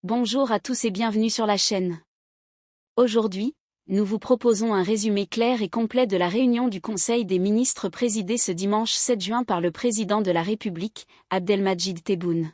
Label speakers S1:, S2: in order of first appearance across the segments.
S1: Bonjour à tous et bienvenue sur la chaîne. Aujourd'hui, nous vous proposons un résumé clair et complet de la réunion du Conseil des ministres présidée ce dimanche 7 juin par le président de la République, Abdelmadjid Tebboune.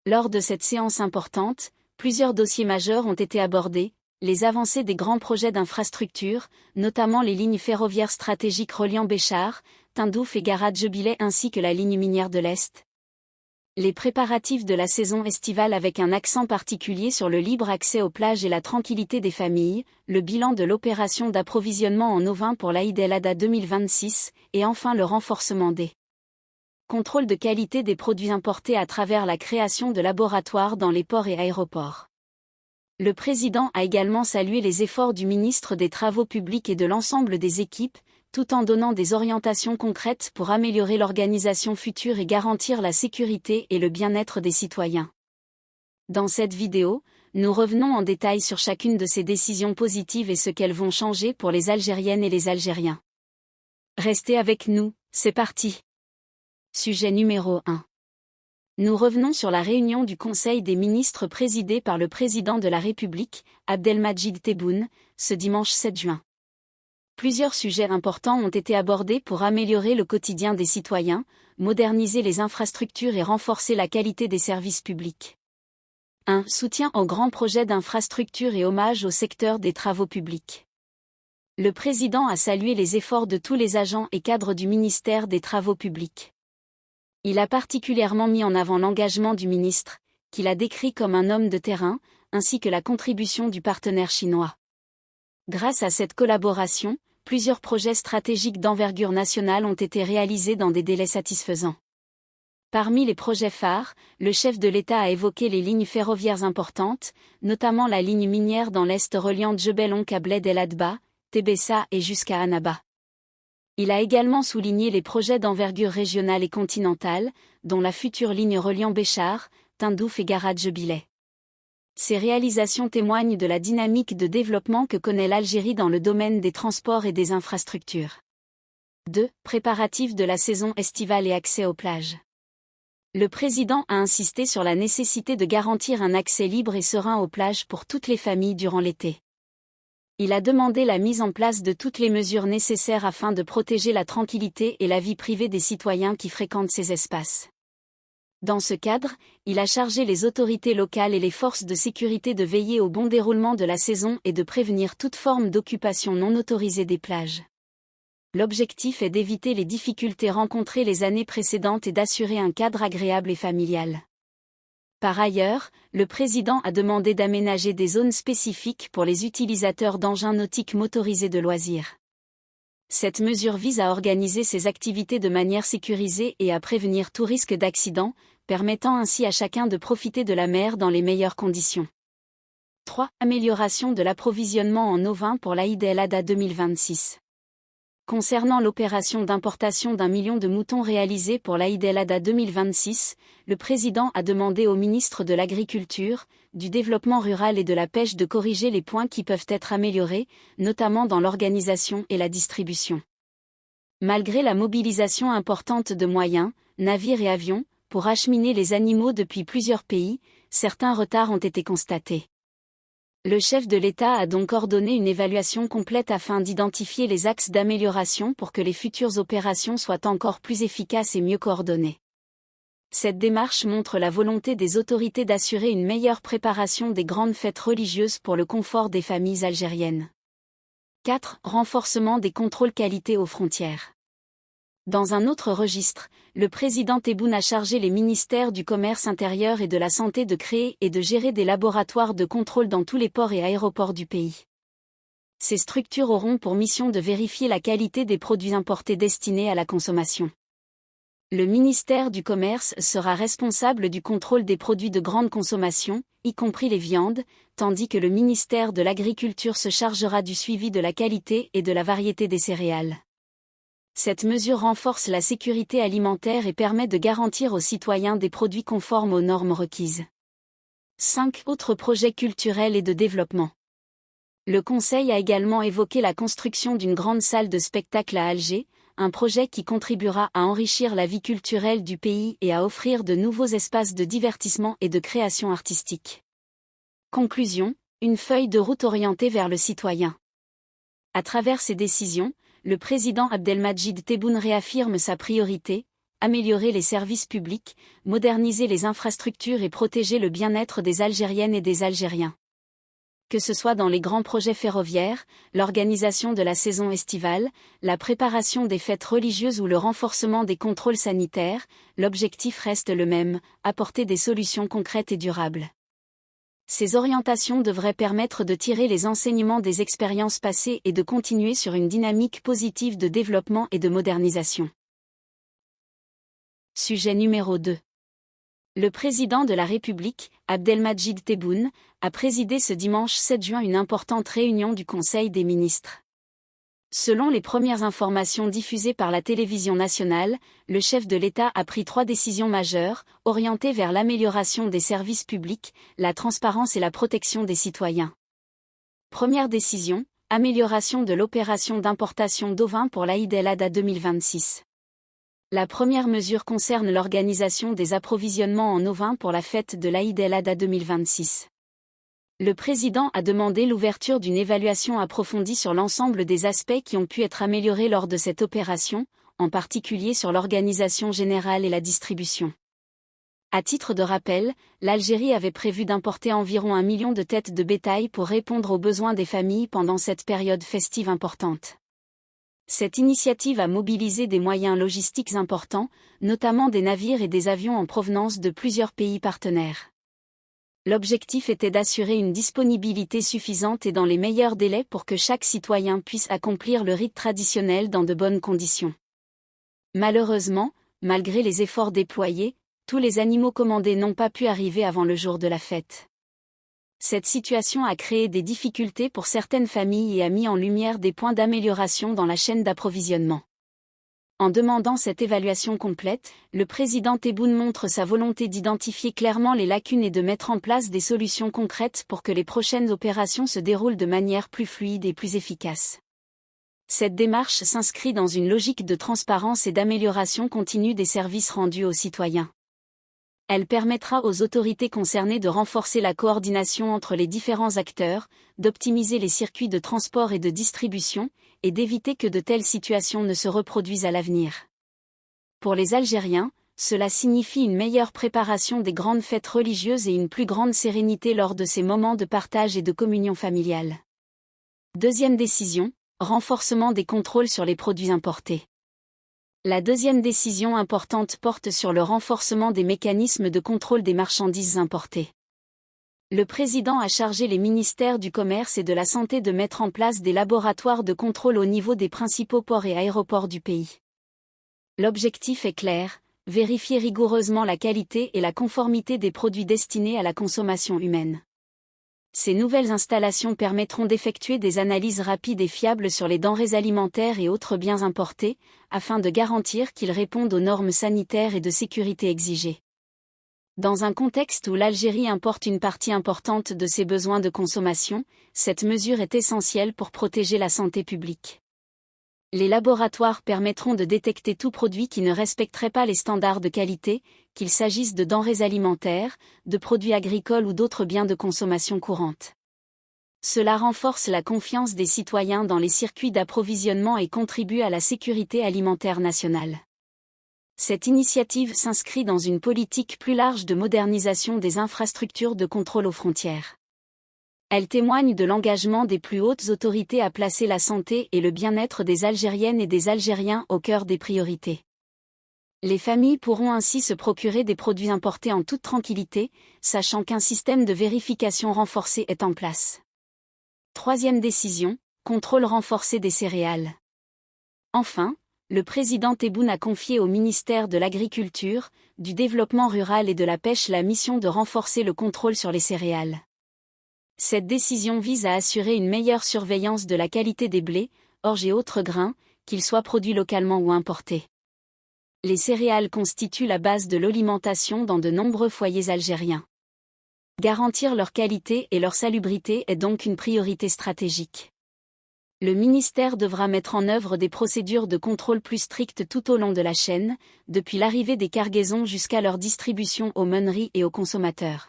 S1: Lors de cette séance importante, plusieurs dossiers majeurs ont été abordés, les avancées des grands projets d'infrastructure, notamment les lignes ferroviaires stratégiques reliant Béchar, Tindouf et Garadje-Bileh ainsi que la ligne minière de l'Est. Les préparatifs de la saison estivale avec un accent particulier sur le libre accès aux plages et la tranquillité des familles, le bilan de l'opération d'approvisionnement en eau vin pour l'Aïd el-Adha 2026, et enfin le renforcement des contrôles de qualité des produits importés à travers la création de laboratoires dans les ports et aéroports. Le président a également salué les efforts du ministre des Travaux publics et de l'ensemble des équipes, tout en donnant des orientations concrètes pour améliorer l'organisation future et garantir la sécurité et le bien-être des citoyens. Dans cette vidéo, nous revenons en détail sur chacune de ces décisions positives et ce qu'elles vont changer pour les Algériennes et les Algériens. Restez avec nous, c'est parti. Sujet numéro 1. Nous revenons sur la réunion du Conseil des ministres présidée par le président de la République, Abdelmadjid Tebboune, ce dimanche 7 juin. Plusieurs sujets importants ont été abordés pour améliorer le quotidien des citoyens, moderniser les infrastructures et renforcer la qualité des services publics. 1. Soutien aux grands projets d'infrastructures et hommage au secteur des travaux publics. Le président a salué les efforts de tous les agents et cadres du ministère des Travaux publics. Il a particulièrement mis en avant l'engagement du ministre, qu'il a décrit comme un homme de terrain, ainsi que la contribution du partenaire chinois. Grâce à cette collaboration, plusieurs projets stratégiques d'envergure nationale ont été réalisés dans des délais satisfaisants. Parmi les projets phares, le chef de l'État a évoqué les lignes ferroviaires importantes, notamment la ligne minière dans l'Est reliant Djebel Onk à Bled el-Adba, Tébessa et jusqu'à Annaba. Il a également souligné les projets d'envergure régionale et continentale, dont la future ligne reliant Béchar, Tindouf et Garadje-Bileh. Ces réalisations témoignent de la dynamique de développement que connaît l'Algérie dans le domaine des transports et des infrastructures. 2. Préparatifs de la saison estivale et accès aux plages. Le président a insisté sur la nécessité de garantir un accès libre et serein aux plages pour toutes les familles durant l'été. Il a demandé la mise en place de toutes les mesures nécessaires afin de protéger la tranquillité et la vie privée des citoyens qui fréquentent ces espaces. Dans ce cadre, il a chargé les autorités locales et les forces de sécurité de veiller au bon déroulement de la saison et de prévenir toute forme d'occupation non autorisée des plages. L'objectif est d'éviter les difficultés rencontrées les années précédentes et d'assurer un cadre agréable et familial. Par ailleurs, le président a demandé d'aménager des zones spécifiques pour les utilisateurs d'engins nautiques motorisés de loisirs. Cette mesure vise à organiser ces activités de manière sécurisée et à prévenir tout risque d'accident, permettant ainsi à chacun de profiter de la mer dans les meilleures conditions. 3. Amélioration de l'approvisionnement en eau vin pour l'Aïd el-Adha 2026. Concernant l'opération d'importation d'1 million de moutons réalisée pour l'Aïd el-Adha 2026, le président a demandé au ministre de l'Agriculture, du Développement rural et de la Pêche de corriger les points qui peuvent être améliorés, notamment dans l'organisation et la distribution. Malgré la mobilisation importante de moyens, navires et avions, pour acheminer les animaux depuis plusieurs pays, certains retards ont été constatés. Le chef de l'État a donc ordonné une évaluation complète afin d'identifier les axes d'amélioration pour que les futures opérations soient encore plus efficaces et mieux coordonnées. Cette démarche montre la volonté des autorités d'assurer une meilleure préparation des grandes fêtes religieuses pour le confort des familles algériennes. 4. Renforcement des contrôles qualité aux frontières. Dans un autre registre, le président Tebboune a chargé les ministères du Commerce intérieur et de la Santé de créer et de gérer des laboratoires de contrôle dans tous les ports et aéroports du pays. Ces structures auront pour mission de vérifier la qualité des produits importés destinés à la consommation. Le ministère du Commerce sera responsable du contrôle des produits de grande consommation, y compris les viandes, tandis que le ministère de l'Agriculture se chargera du suivi de la qualité et de la variété des céréales. Cette mesure renforce la sécurité alimentaire et permet de garantir aux citoyens des produits conformes aux normes requises. 5. Autres projets culturels et de développement. Le Conseil a également évoqué la construction d'une grande salle de spectacle à Alger, un projet qui contribuera à enrichir la vie culturelle du pays et à offrir de nouveaux espaces de divertissement et de création artistique. Conclusion, une feuille de route orientée vers le citoyen. À travers ces décisions, le président Abdelmadjid Tebboune réaffirme sa priorité, améliorer les services publics, moderniser les infrastructures et protéger le bien-être des Algériennes et des Algériens. Que ce soit dans les grands projets ferroviaires, l'organisation de la saison estivale, la préparation des fêtes religieuses ou le renforcement des contrôles sanitaires, l'objectif reste le même, apporter des solutions concrètes et durables. Ces orientations devraient permettre de tirer les enseignements des expériences passées et de continuer sur une dynamique positive de développement et de modernisation. Sujet numéro 2. Le président de la République, Abdelmadjid Tebboune, a présidé ce dimanche 7 juin une importante réunion du Conseil des ministres. Selon les premières informations diffusées par la télévision nationale, le chef de l'État a pris 3 décisions majeures, orientées vers l'amélioration des services publics, la transparence et la protection des citoyens. Première décision, amélioration de l'opération d'importation d'ovins pour l'Aïd el-Adha 2026. La première mesure concerne l'organisation des approvisionnements en ovins pour la fête de l'Aïd el-Adha 2026. Le président a demandé l'ouverture d'une évaluation approfondie sur l'ensemble des aspects qui ont pu être améliorés lors de cette opération, en particulier sur l'organisation générale et la distribution. À titre de rappel, l'Algérie avait prévu d'importer environ 1 million de têtes de bétail pour répondre aux besoins des familles pendant cette période festive importante. Cette initiative a mobilisé des moyens logistiques importants, notamment des navires et des avions en provenance de plusieurs pays partenaires. L'objectif était d'assurer une disponibilité suffisante et dans les meilleurs délais pour que chaque citoyen puisse accomplir le rite traditionnel dans de bonnes conditions. Malheureusement, malgré les efforts déployés, tous les animaux commandés n'ont pas pu arriver avant le jour de la fête. Cette situation a créé des difficultés pour certaines familles et a mis en lumière des points d'amélioration dans la chaîne d'approvisionnement. En demandant cette évaluation complète, le président Tebboune montre sa volonté d'identifier clairement les lacunes et de mettre en place des solutions concrètes pour que les prochaines opérations se déroulent de manière plus fluide et plus efficace. Cette démarche s'inscrit dans une logique de transparence et d'amélioration continue des services rendus aux citoyens. Elle permettra aux autorités concernées de renforcer la coordination entre les différents acteurs, d'optimiser les circuits de transport et de distribution, et d'éviter que de telles situations ne se reproduisent à l'avenir. Pour les Algériens, cela signifie une meilleure préparation des grandes fêtes religieuses et une plus grande sérénité lors de ces moments de partage et de communion familiale. Deuxième décision, renforcement des contrôles sur les produits importés. La deuxième décision importante porte sur le renforcement des mécanismes de contrôle des marchandises importées. Le président a chargé les ministères du Commerce et de la Santé de mettre en place des laboratoires de contrôle au niveau des principaux ports et aéroports du pays. L'objectif est clair, vérifier rigoureusement la qualité et la conformité des produits destinés à la consommation humaine. Ces nouvelles installations permettront d'effectuer des analyses rapides et fiables sur les denrées alimentaires et autres biens importés, afin de garantir qu'ils répondent aux normes sanitaires et de sécurité exigées. Dans un contexte où l'Algérie importe une partie importante de ses besoins de consommation, cette mesure est essentielle pour protéger la santé publique. Les laboratoires permettront de détecter tout produit qui ne respecterait pas les standards de qualité, qu'il s'agisse de denrées alimentaires, de produits agricoles ou d'autres biens de consommation courante. Cela renforce la confiance des citoyens dans les circuits d'approvisionnement et contribue à la sécurité alimentaire nationale. Cette initiative s'inscrit dans une politique plus large de modernisation des infrastructures de contrôle aux frontières. Elle témoigne de l'engagement des plus hautes autorités à placer la santé et le bien-être des Algériennes et des Algériens au cœur des priorités. Les familles pourront ainsi se procurer des produits importés en toute tranquillité, sachant qu'un système de vérification renforcé est en place. Troisième décision, contrôle renforcé des céréales. Enfin, le président Tebboune a confié au ministère de l'Agriculture, du Développement rural et de la Pêche la mission de renforcer le contrôle sur les céréales. Cette décision vise à assurer une meilleure surveillance de la qualité des blés, orges et autres grains, qu'ils soient produits localement ou importés. Les céréales constituent la base de l'alimentation dans de nombreux foyers algériens. Garantir leur qualité et leur salubrité est donc une priorité stratégique. Le ministère devra mettre en œuvre des procédures de contrôle plus strictes tout au long de la chaîne, depuis l'arrivée des cargaisons jusqu'à leur distribution aux meuneries et aux consommateurs.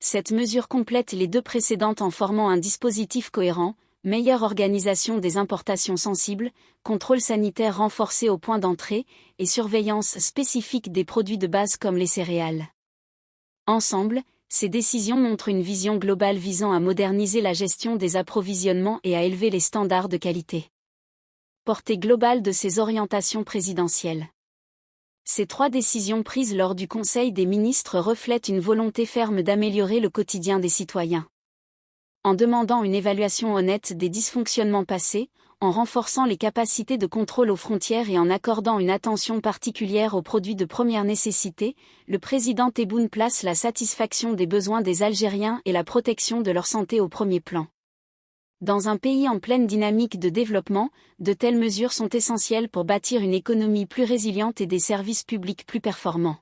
S1: Cette mesure complète les deux précédentes en formant un dispositif cohérent, meilleure organisation des importations sensibles, contrôle sanitaire renforcé au point d'entrée, et surveillance spécifique des produits de base comme les céréales. Ensemble, ces décisions montrent une vision globale visant à moderniser la gestion des approvisionnements et à élever les standards de qualité. Portée globale de ces orientations présidentielles. Ces 3 décisions prises lors du Conseil des ministres reflètent une volonté ferme d'améliorer le quotidien des citoyens. En demandant une évaluation honnête des dysfonctionnements passés, en renforçant les capacités de contrôle aux frontières et en accordant une attention particulière aux produits de première nécessité, le président Tebboune place la satisfaction des besoins des Algériens et la protection de leur santé au premier plan. Dans un pays en pleine dynamique de développement, de telles mesures sont essentielles pour bâtir une économie plus résiliente et des services publics plus performants.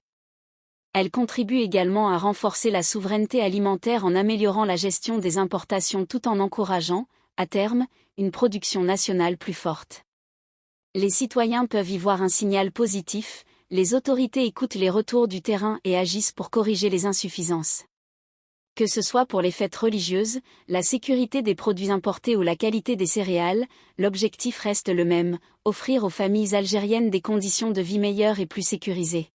S1: Elles contribuent également à renforcer la souveraineté alimentaire en améliorant la gestion des importations tout en encourageant, à terme, une production nationale plus forte. Les citoyens peuvent y voir un signal positif, les autorités écoutent les retours du terrain et agissent pour corriger les insuffisances. Que ce soit pour les fêtes religieuses, la sécurité des produits importés ou la qualité des céréales, l'objectif reste le même, offrir aux familles algériennes des conditions de vie meilleures et plus sécurisées.